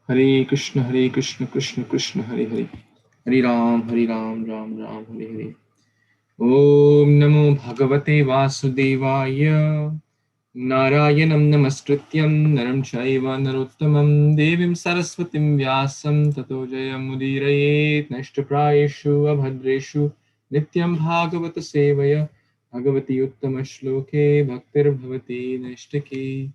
Hare Krishna, Krishna Krishna, Hare Hare. Hare Ram, Ram Ram, Hare Hare. Om Namo Bhagavate Vasudevaya. Narayanam Namaskrityam Naram Chaiva Narottamam Devim Saraswatim Vyasam Tato Jayam Udirayet Nashtaprayeshu Abhadreshu Nityam Bhagavata Sevaya Bhagavati Uttama Shloke Bhaktir Bhavati Nashtake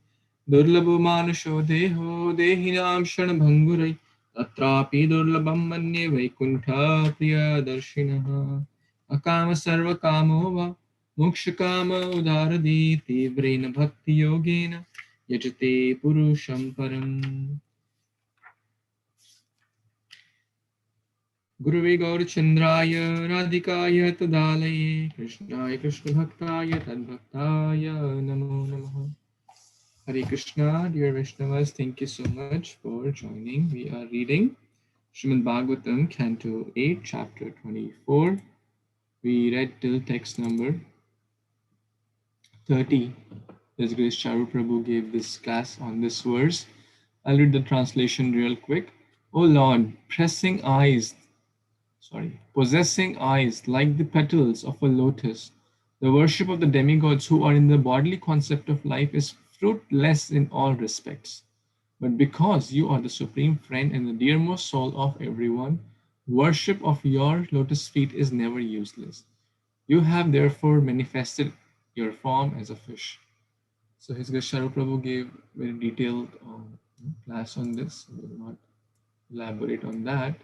Durlabhu Manusho Deho Dehinam Shanabhangurai Tatrapi Durlabham Manye Vaikuntha Priya Darshinaha Akama Sarva Kamova Mokshakama udaradi tivrena bhakti yogena yajate purusham param. Guruve Gaurachandraya Radhikaya Tadalaye Krishnaya Krishna Bhaktaya Tadbhaktaya Namo Namaha. Hare Krishna, dear Vaishnavas, thank you so much for joining. We are reading Śrīmad-Bhāgavatam, Canto 8, Chapter 24. We read till text number 30. His Grace Charu Prabhu gave this class on this verse. I'll read the translation real quick. O Lord, possessing eyes like the petals of a lotus, the worship of the demigods who are in the bodily concept of life is fruitless in all respects. But because you are the supreme friend and the dearmost soul of everyone, worship of your lotus feet is never useless. You have therefore manifested your form as a fish. So His Grace Charu Prabhu gave very detailed class on this. I will not elaborate on that.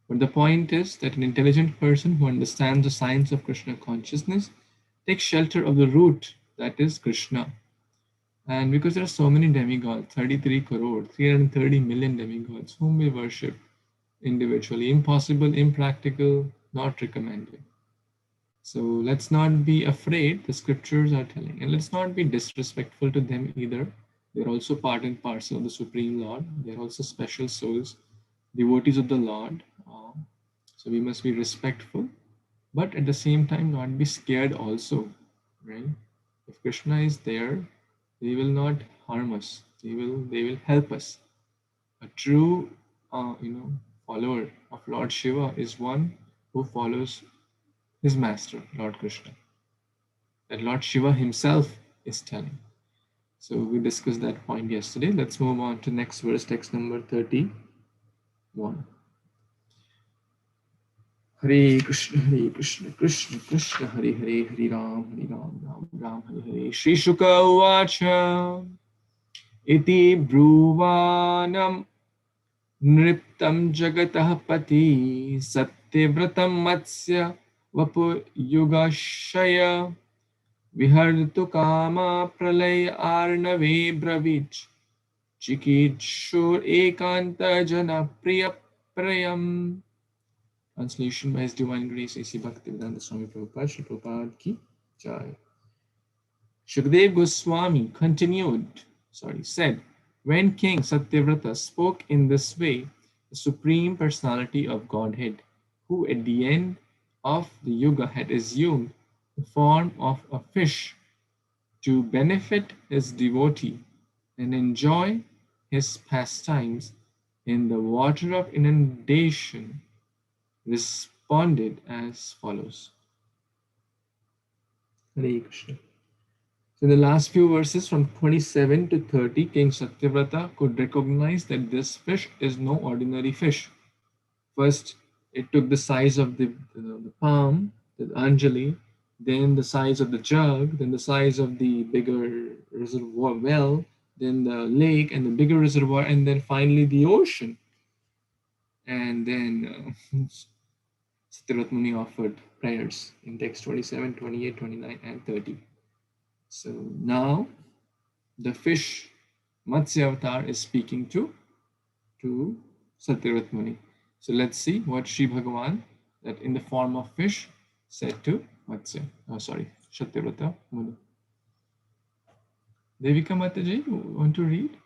But the point is that an intelligent person who understands the science of Krishna consciousness takes shelter of the root, that is Krishna. And because there are so many demigods, 33 crore, 330 million demigods, whom we worship individually, impossible, impractical, not recommended. So let's not be afraid, the scriptures are telling, and let's not be disrespectful to them either. They're also part and parcel of the Supreme Lord. They're also special souls, devotees of the Lord. So we must be respectful, but at the same time not be scared also, right? If Krishna is there, they will not harm us. They will help us. A true, follower of Lord Shiva is one who follows his master, Lord Krishna, that Lord Shiva himself is telling. So we discussed that point yesterday. Let's move on to next verse, text number 31. Hare Krishna, Krishna Krishna, Hare Hare, Hare Ram, Ram Hare Hare. Shri Shuka Uvacha Iti Bhruvanam Nriptam Jagatah Pati Satyavratam Matsya Vapu Yugashaya Vihartu Kama Pralay Arnave Bravich Chikitshur Ekanta Jana Priya Prayam. Translation by His Divine Grace A.C. Bhaktivedanta Swami Prabhupada, Shri Prabhupada Ki Jai. Shukdev Goswami said, when King Satyavrata spoke in this way, the Supreme Personality of Godhead, who at the end of the Yuga had assumed the form of a fish to benefit his devotee and enjoy his pastimes in the water of inundation, responded as follows. Hare Krishna. So in the last few verses from 27 to 30, King Satyavrata could recognize that this fish is no ordinary fish. First, it took the size of the palm, the Anjali, then the size of the jug, then the size of the bigger reservoir well, then the lake and the bigger reservoir, and then finally the ocean. And then Satyavrata Muni offered prayers in text 27, 28, 29, and 30. So now the fish Matsya Avatar is speaking to Satyavrata Muni. So let's see what Sri Bhagavan, that in the form of fish, said to Satyavrata Muni. Devika Mataji, you want to read?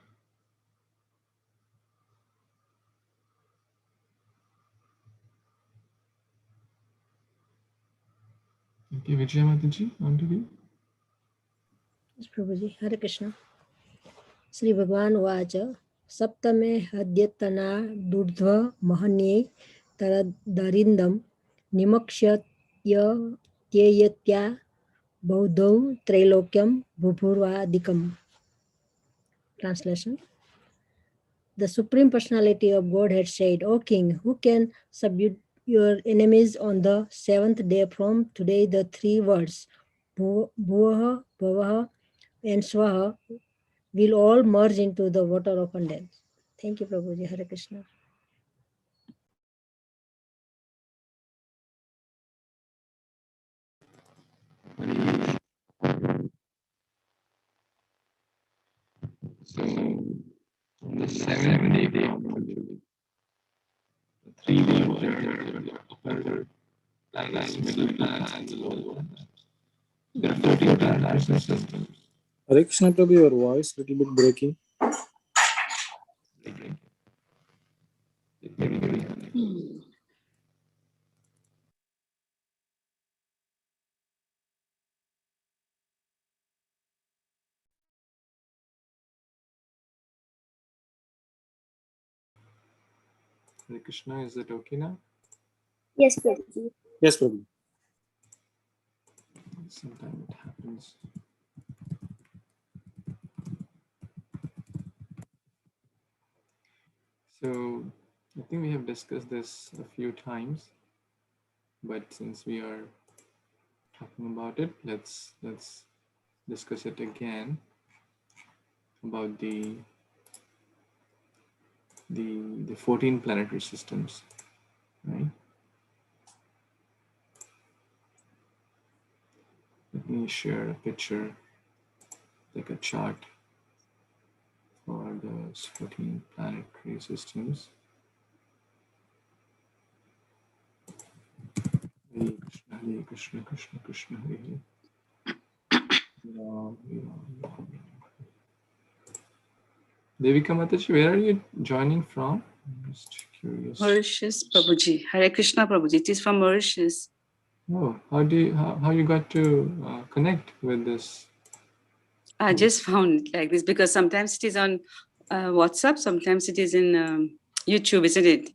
Okay, Vijaya Mataji, want to read? Yes, Prabhuji. Hare Krishna. Sri Bhagavan Vacha सप्तमे हद्यतना दूर्ध्व महन्ये तरदरिन्दम निमक्ष्य त्येयत्या बौद्धौ त्रैलोक्यम भूभुर्वादिकम. Translation. The Supreme Personality of Godhead said, O King, who can subdue your enemies on the seventh day from today? The three words, Bhuvaha, Bhavaha, and Swaha, will all merge into the water of abundance. Thank you, Prabhuji. Hare Krishna. So, on the seventh day, the three waters, the upper planets, middle planets, and the lower planets. There are 14 planetary systems. Hare Krishna Prabhu, your voice little bit breaking. Hare Krishna, is it okay now? Yes, Prabhuji. Yes, Prabhu. Sometimes it happens. So, I think we have discussed this a few times, but since we are talking about it, let's discuss it again about the 14 planetary systems, right? Let me share a picture, like a chart for those 14 planetary systems. Hare Krishna, Krishna Krishna, Hare Hare. Ram, Ram, Ram. Devika Mataji, where are you joining from? I'm just curious. Mauritius, Prabhuji. Hare Krishna, Prabhuji. It is from Mauritius. Oh, how you got to connect with this? I just found it like this because sometimes it is on WhatsApp, sometimes it is in YouTube, isn't it?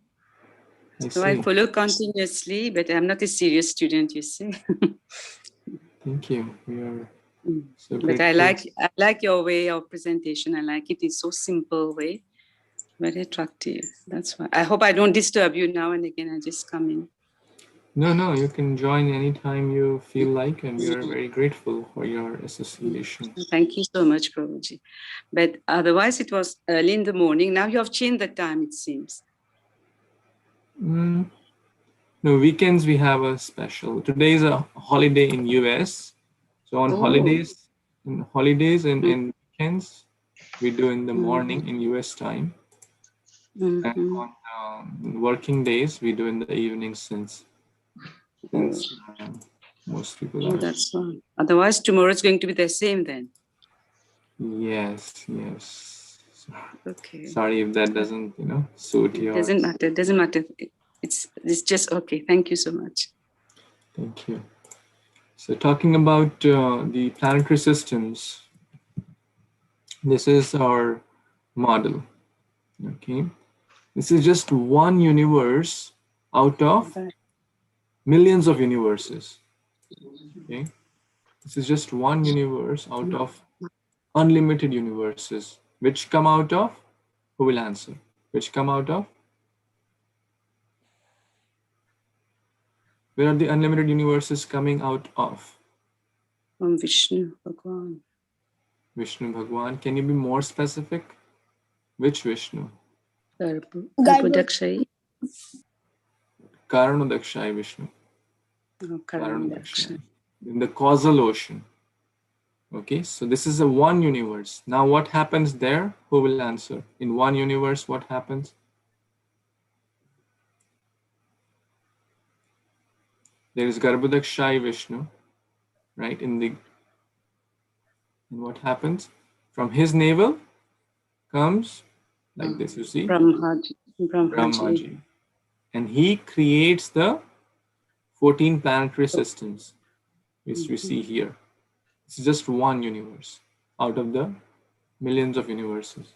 So I follow continuously, but I'm not a serious student, you see. Thank you. We are so but grateful. I like your way of presentation. I like it. It's so simple way, very attractive. That's why. I hope I don't disturb you now and again. I just come in. No, you can join anytime you feel like, and we are very grateful for your association. Thank you so much, Prabhuji. But otherwise, it was early in the morning. Now you have changed the time, it seems. No, weekends we have a special. Today is a holiday in US, so on holidays and weekends we do in the morning in US time, and on working days we do in the evening since most people are. That's fine. Otherwise, tomorrow is going to be the same then. Yes. Okay. Sorry if that doesn't, suit your. Doesn't matter. It's just okay. Thank you so much. Thank you. So talking about the planetary systems, this is our model. Okay, this is just one universe out of millions of universes. Okay, this is just one universe out of unlimited universes, which come out of, who will answer? Which come out of? Where are the unlimited universes coming out of? From Vishnu Bhagwan. Vishnu Bhagwan. Can you be more specific? Which Vishnu? Garbhodakshayi. Karanodakshai Vishnu. Karanodakshai. In the causal ocean. Okay, so this is a one universe. Now what happens there? Who will answer? In one universe, what happens? There is Garbhodakshai Vishnu, right? And what happens? From his navel comes like this, you see? Brahmaji. And he creates the 14 planetary systems, which we see here. It's just one universe out of the millions of universes.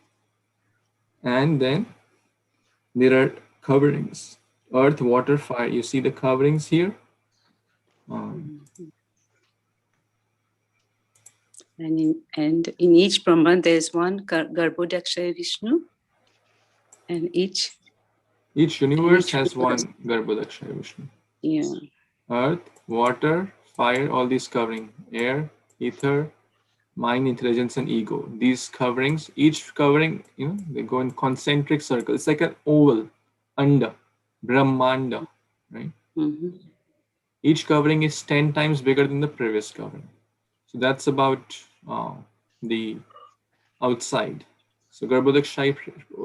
And then there are coverings: earth, water, fire. You see the coverings here. And in each Brahman there is one Garbhodakshaya Vishnu, and each universe has one Garbhodakshaya Vishnu. Yeah. Earth, water, fire, all these covering: air, ether, mind, intelligence, and ego. These coverings, each covering, they go in concentric circle. It's like an oval, anda, brahmanda, right? Each covering is 10 times bigger than the previous covering. So that's about the outside. So Garbhodakshaya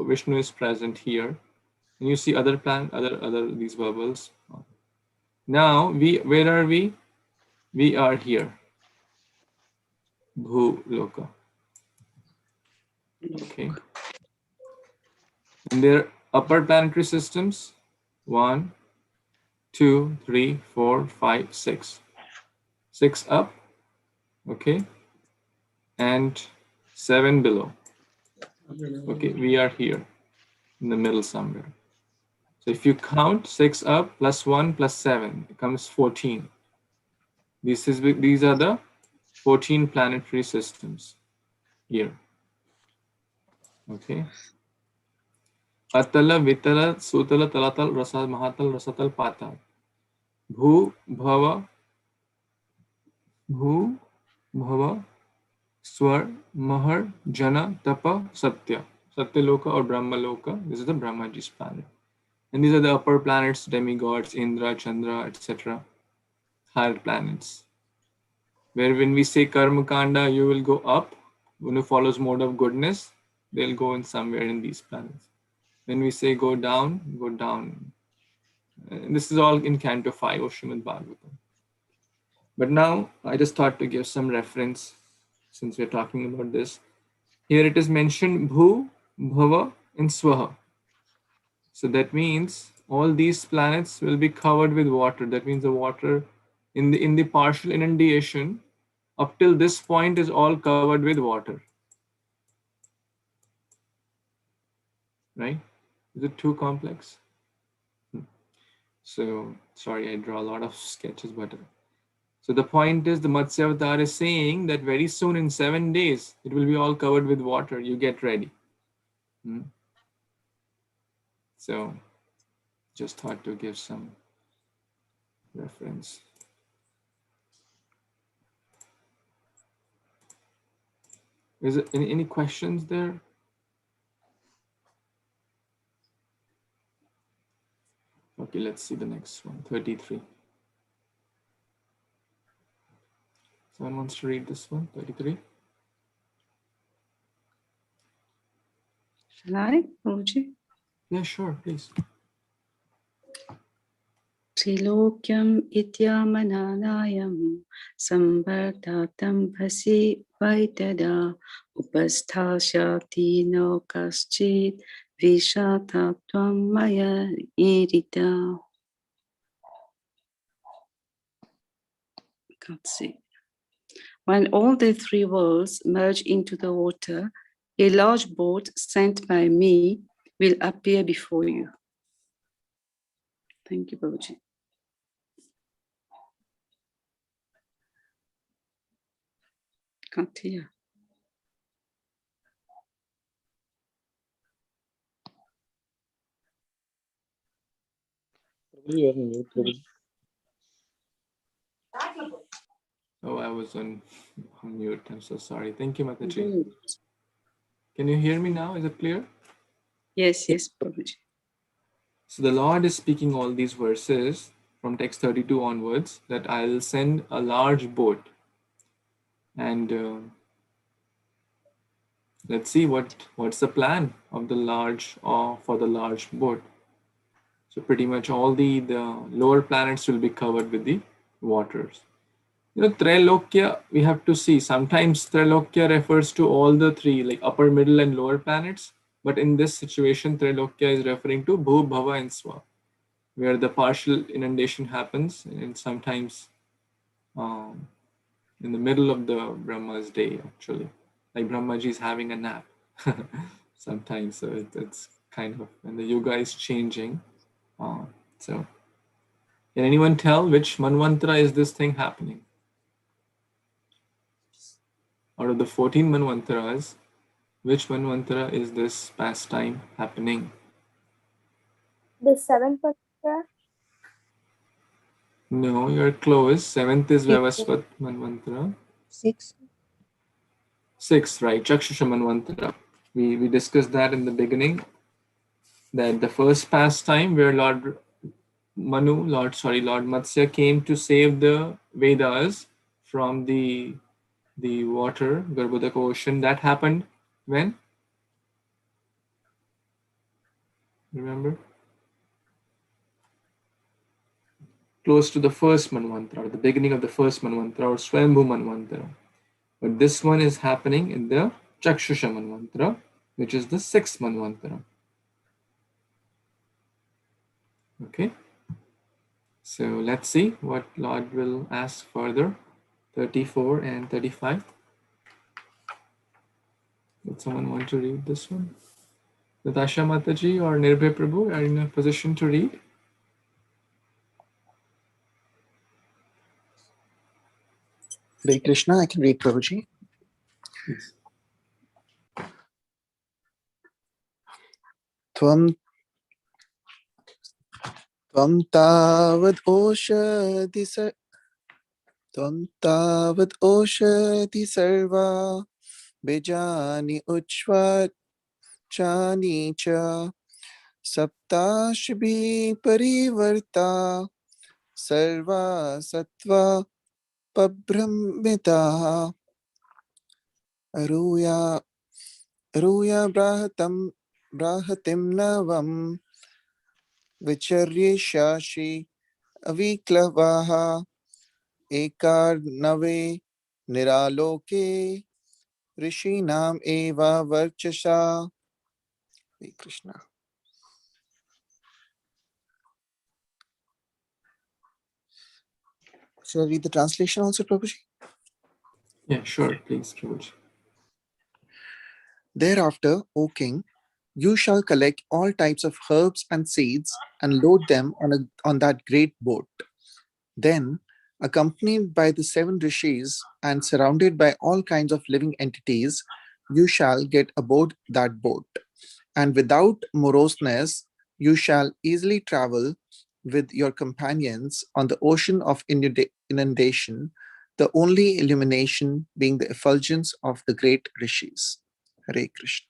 Vishnu is present here, and you see other these bubbles. Now where are we? We are here, Bhu Loka. Okay. And their upper planetary systems: 1, 2, 3, 4, 5, 6. 6 up, okay, and 7 below. Okay, we are here in the middle somewhere. So if you count 6 up plus 1 plus 7, it comes 14. These are the 14 planetary systems here. Okay. Atala, Vitala, Sutala, Talatal, Rasal, Mahatal, Rasatal, Patal. Bhu, Bhava, Swar, Mahar, Jana, Tapa, Satya. Satya Loka or Brahma Loka. This is the Brahmaji's planet. And these are the upper planets, demigods, Indra, Chandra, etc. Higher planets. Where when we say Karma Kanda, you will go up. When who follows mode of goodness, they'll go in somewhere in these planets. When we say go down, go down. And this is all in Canto 5 of Śrīmad-Bhāgavatam. But now I just thought to give some reference since we're talking about this. Here it is mentioned Bhu, Bhava, and Swaha. So that means all these planets will be covered with water. That means the water in the partial inundation up till this point is all covered with water. Right? Is it too complex? So sorry, I draw a lot of sketches, but so the point is the Matsya Avatar is saying that very soon in 7 days, it will be all covered with water. You get ready. So just thought to give some reference. Is it any questions there? Okay, let's see the next one, 33. Someone wants to read this one, 33? Shall I, Prabhuji? Yeah, sure, please. Trilokyam ityamananayam samvartatam bhasi vaitada upasthashati no kaschid vishatatvam maya irita. Can't see. When all the three worlds merge into the water, a large boat sent by me will appear before you. Thank you, Prabhuji. Can't hear. You are on mute, Prabhuji. Oh, I was on mute. I'm so sorry. Thank you, Mataji. Can you hear me now? Is it clear? Yes, yes, Prabhuji. So the Lord is speaking all these verses from text 32 onwards that I'll send a large boat. And let's see what's the plan of the large for the large boat. So pretty much all the lower planets will be covered with the waters. Trailokya, we have to see. Sometimes Trailokya refers to all the three, like upper, middle, and lower planets. But in this situation, Trailokya is referring to Bhu, Bhava, and Swa, where the partial inundation happens, and sometimes in the middle of the Brahma's day, actually. Like Brahmaji is having a nap. sometimes. So it's kind of, and the yuga is changing. So can anyone tell which manvantara is this thing happening? Out of the 14 manvantaras, which manvantara is this pastime happening? The seventh Manvantara. No, you're close. 7th is Vavasvat manvantara. 6. 6th, right? Chakshusha manvantara. We discussed that in the beginning. That the first pastime where Lord Matsya came to save the Vedas from the water, Garbhodaka ocean. That happened when? Remember? Close to the first Manvantara, or the beginning of the first Manvantara, or Swayambhu Manvantara. But this one is happening in the Chakshusha Manvantara, which is the 6th Manvantara. Okay? So let's see what Lord will ask further. 34 and 35. Would someone want to read this one? Natasha Mataji or Nirbhay Prabhu are in a position to read. Hare Krishna, I can read, Prabhuji. Yes. Tvam tavad oshati sarva bijani uchvat chani cha saptashbhi parivarta sarva sattva pabhrmita aruya brahatim navam vicharye shashi aviklavaha ekarnave niraloke rishinam eva varchasha. Hare Krishna. Shall I read the translation also, Prabhuji? Yeah, sure. Please, Prabhuji. Thereafter, O king, you shall collect all types of herbs and seeds and load them on that great boat. Then, accompanied by the 7 rishis and surrounded by all kinds of living entities, you shall get aboard that boat. And without moroseness, you shall easily travel with your companions on the ocean of inundation, the only illumination being the effulgence of the great rishis. Hare Krishna.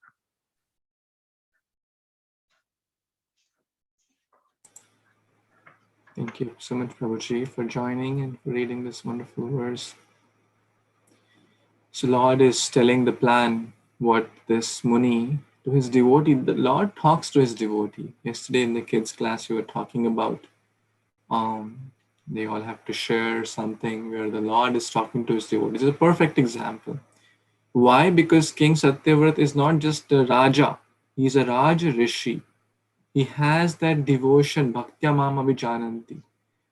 Thank you so much, Prabhuji, for joining and for reading this wonderful verse. So Lord is telling the plan what this Muni to his devotee. The Lord talks to his devotee. Yesterday in the kids' class, we were talking about they all have to share something where the Lord is talking to his devotee. It's a perfect example. Why? Because King Satyavrat is not just a Raja. He's a Raja Rishi. He has that devotion, Bhaktya Mam Abhijananti.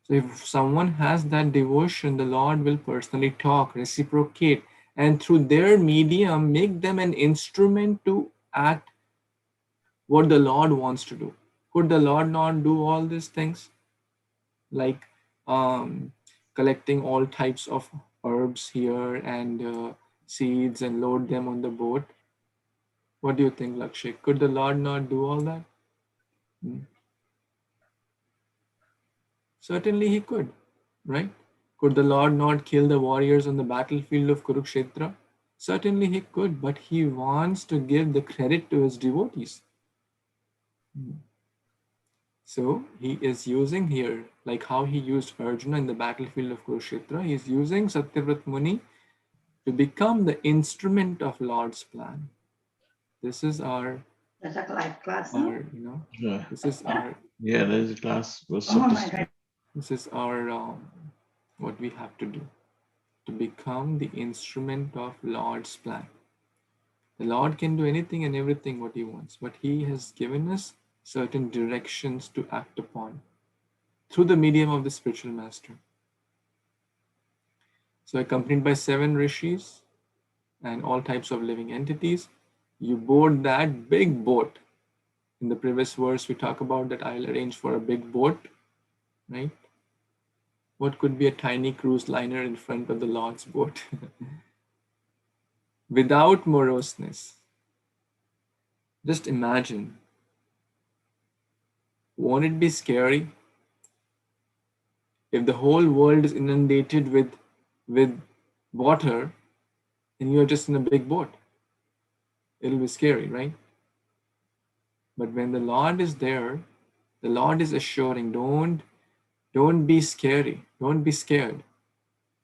So if someone has that devotion, the Lord will personally talk, reciprocate, and through their medium, make them an instrument to act what the Lord wants to do. Could the Lord not do all these things? Like collecting all types of herbs here and seeds and load them on the boat. What do you think, Lakshik? Could the Lord not do all that? Certainly he could, right? Could the Lord not kill the warriors on the battlefield of Kurukshetra? Certainly he could, but he wants to give the credit to his devotees. So he is using here, like how he used Arjuna in the battlefield of Kurukshetra, he is using Satyavrat Muni to become the instrument of Lord's plan. This is our live class, Yeah. this is our There's a class. This is our what we have to do to become the instrument of Lord's plan. The Lord can do anything and everything what he wants, but he has given us certain directions to act upon through the medium of the spiritual master. So accompanied by 7 rishis and all types of living entities, You board that big boat. In the previous verse, we talk about that I'll arrange for a big boat, right? What could be a tiny cruise liner in front of the Lord's boat? Without moroseness. Just imagine. Won't it be scary if the whole world is inundated with water and you're just in a big boat? It'll be scary, right? But when the Lord is there, the Lord is assuring, don't be scary. Don't be scared.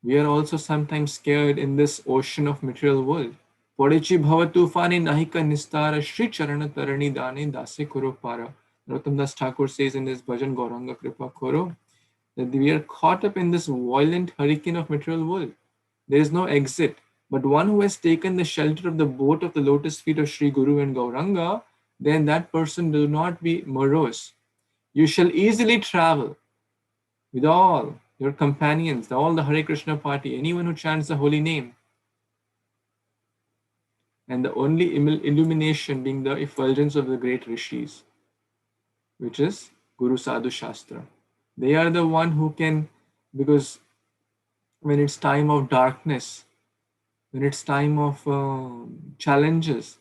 We are also sometimes scared in this ocean of material world. Porichi bhavatufani nahika nistara Shri Charana Tarani Dane Dase Koro Para. Narottam Das Thakur says in his bhajan Gauranga Kripa Koro that we are caught up in this violent hurricane of material world. There is no exit. But one who has taken the shelter of the boat of the lotus feet of Sri Guru and Gauranga, then that person do not be morose. You shall easily travel with all your companions, all the Hare Krishna party, anyone who chants the holy name. And the only illumination being the effulgence of the great rishis, which is Guru Sadhu Shastra. They are the one who can, because when it's time of darkness, when it's time of challenges,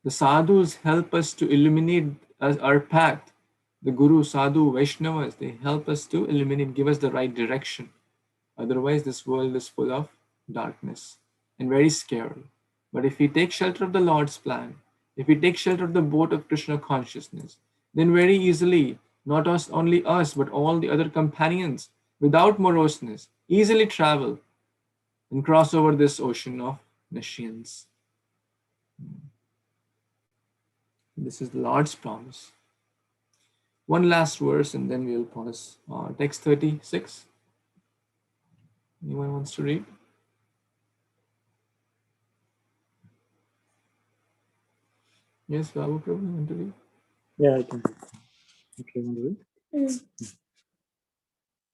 the sadhus help us to illuminate our path. The Guru, Sadhu, Vaishnavas, they help us to illuminate, give us the right direction. Otherwise, this world is full of darkness and very scary. But if we take shelter of the Lord's plan, if we take shelter of the boat of Krishna consciousness, then very easily, not us, only us, but all the other companions, without moroseness, easily travel and cross over this ocean of nescience. This is the Lord's promise. One last verse and then we'll pause. Text 36. Anyone wants to read? Yes, Babu Prabhu, you want to read? Yeah, I can. Okay, want to read?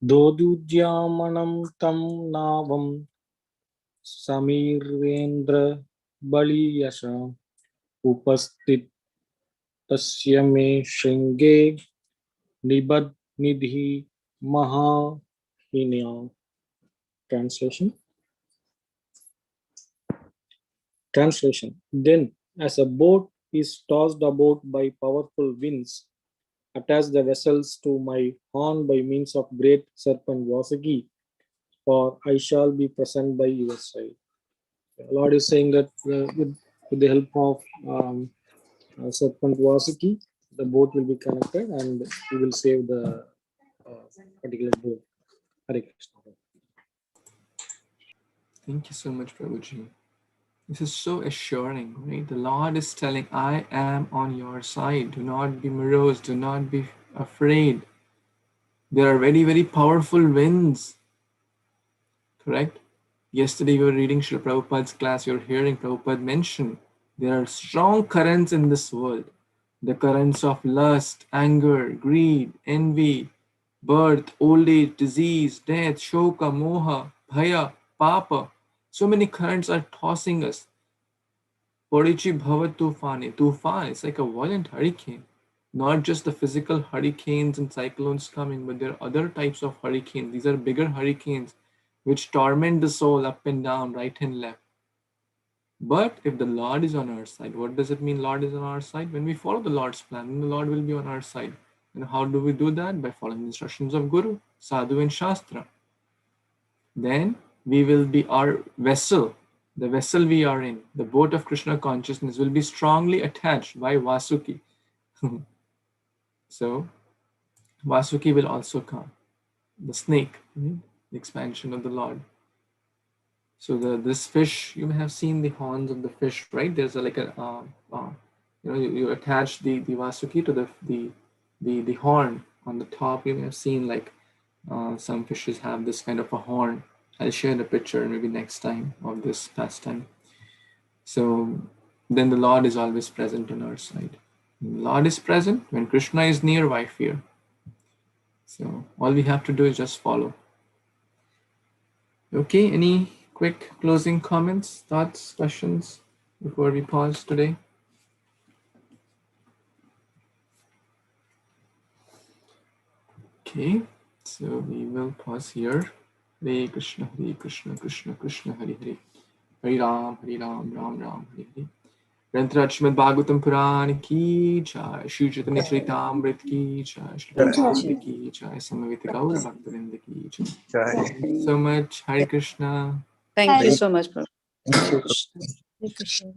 Dodudyamanam tam navam samirvendra baliyasha upastit tasya me shringe nibad nidhi mahahinya. Translation. Then, as a boat is tossed about by powerful winds, attach the vessels to my horn by means of great serpent Vasaki, for I shall be present by your side. The Lord is saying that with the help of serpent Vasaki, the boat will be connected and we will save the particular boat. Hare Krishna. Thank you so much, Prabhuji. This is so assuring, right? The Lord is telling, I am on your side. Do not be morose. Do not be afraid. There are very, very powerful winds. Correct? Yesterday we were reading Srila Prabhupada's class. You were hearing Prabhupada mention there are strong currents in this world. The currents of lust, anger, greed, envy, birth, old age, disease, death, shoka, moha, bhaya, papa. So many currents are tossing us. Porichi bhavat tufani. Tufan is like a violent hurricane. Not just the physical hurricanes and cyclones coming, but there are other types of hurricanes. These are bigger hurricanes which torment the soul up and down, right and left. But if the Lord is on our side, what does it mean Lord is on our side? When we follow the Lord's plan, then the Lord will be on our side. And how do we do that? By following the instructions of Guru, Sadhu and Shastra. Then we will be our vessel. The vessel we are in, the boat of Krishna consciousness, will be strongly attached by Vasuki. So Vasuki will also come. The snake, right? The expansion of the Lord. So this fish, you may have seen the horns of the fish, right? There's you attach the Vasuki to the horn on the top. You may have seen like some fishes have this kind of a horn. I'll share the picture maybe next time of this pastime. So then the Lord is always present on our side. When the Lord is present, when Krishna is near, why fear? So all we have to do is just follow. Okay, any quick closing comments, thoughts, questions before we pause today? Okay, so we will pause here. Hare Krishna, Krishna Krishna, Hare Hare. Hare Ram, Ram Ram, Hare Hare. Grantaraj Śrīmad-Bhāgavatam Purana ki jai, Shri Chaitanya Charitamrita ki jai, Shri Prabhupada ki jai, Samaveta Gaura Bhaktavinda ki jai. Thank you so much. Hare Krishna. Thank you so much, Prabhu. Hare Krishna.